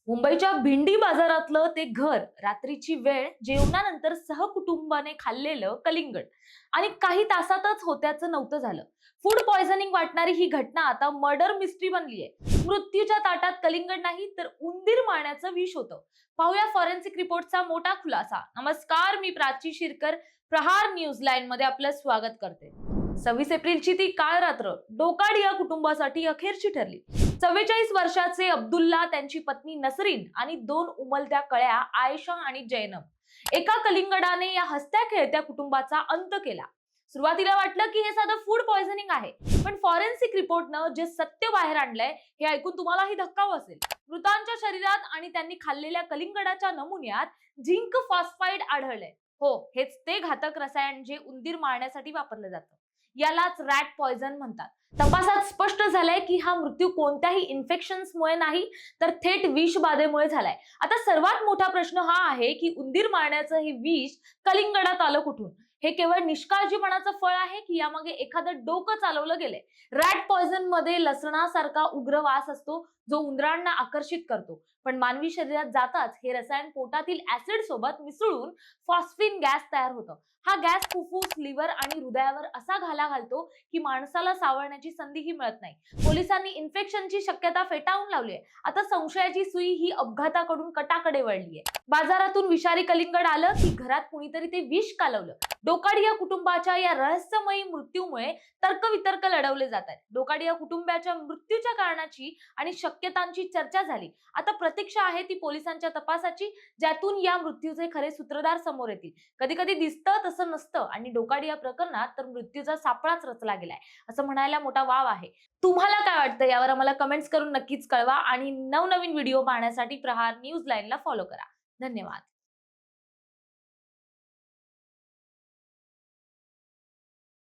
मुंबईच्या भिंडी बाजारातलं ते घर, रात्रीची वेळ, जेवणानंतर सहकुटुंबाने खाल्लेलं कलिंगड आणि काही तासातच होत्याचं नव्हतं झालं. फूड पॉयझनिंग वाटणारी ही घटना आता मर्डर मिस्ट्री बनलीये. मृत्यूच्या ताटात कलिंगड नाही तर उंदीर मारण्याचं विष होतं. पाहूया फॉरेन्सिक रिपोर्टचा मोठा खुलासा. नमस्कार, मी प्राची शिरकर. प्रहार न्यूज लाईन मध्ये आपलं स्वागत करते. 26 एप्रिलची ती काळ रात्र डोकाडिया कुटुंबासाठी अखेरची ठरली. 44 वर्षाचे अब्दुल्ला, त्यांची पत्नी नसरीन आणि दोन उमलत्या कळ्या आयशा आणि जैनब एका कलिंगडाने या हसत्या खेळत्या कुटुंबाचा अंत केला. सुरुवातीला वाटलं की हे साधं फूड पॉयझनिंग आहे, पण फॉरेन्सिक रिपोर्टनं जे सत्य बाहेर आणलंय हे ऐकून तुम्हालाही धक्का बसेल. मृतांच्या शरीरात आणि त्यांनी खाल्लेल्या कलिंगडाच्या नमुन्यात झिंक फॉस्फाईड आढळलंय. हो, हेच ते घातक रसायन जे उंदीर मारण्यासाठी वापरलं जातं. यालाच रॅट पॉयझन म्हणतात. तपासात स्पष्ट झालंय की हा मृत्यू कोणत्याही इन्फेक्शन्समुळे नाही, तर थेट विषबाधेमुळे झालाय. आता सर्वात मोठा प्रश्न हा आहे की उंदीर मारण्याचं हे विष कलिंगडात आलं कुठून? हे केवळ निष्काळजीपणाचं फळ आहे की यामागे एखादं डोकं चालवलं गेलंय? रॅट पॉयझन मध्ये लसणासारखा उग्र वास असतो जो उंदरांना आकर्षित करतो, पण मानवी शरीरात जाताच हे रसायन पोटातील ऍसिड सोबत मिसळून फॉस्फिन गॅस तयार होतं. हा गॅस फुफ्फुस, लिव्हर आणि हृदयावर असा घाला घालतो की माणसाला सावरण्याची संधीही मिळत नाही. पोलिसांनी इन्फेक्शनची शक्यता फेटाळून लावली आहे. आता संशयाची सुई ही अपघाताकडून कटाकडे वळली आहे. बाजारातून विषारी कलिंगड आलं की घरात कुणीतरी ते विष कालवलं. डोकाडिया कुटुंबाच्या या रहस्यमयी मृत्यूमुळे तर्कवितर्क लढवले जात आहेत. डोकाडिया कुटुंबाच्या मृत्यूच्या कारणाची आणि शक्यतांची चर्चा झाली. आता प्रतीक्षा आहे ती पोलिसांच्या तपासाची, ज्यातून या मृत्यूचे खरे सूत्रधार समोर येतील. कधी कधी दिसतं तसं नसतं आणि डोकाडिया प्रकरणात तर मृत्यूचा सापळाच रचला गेलाय असं म्हणायला मोठा वाव आहे. तुम्हाला काय वाटतं यावर आम्हाला कमेंट्स करून नक्कीच कळवा आणि नवनवीन व्हिडिओ पाहण्यासाठी प्रहार न्यूज लाईनला फॉलो करा. धन्यवाद.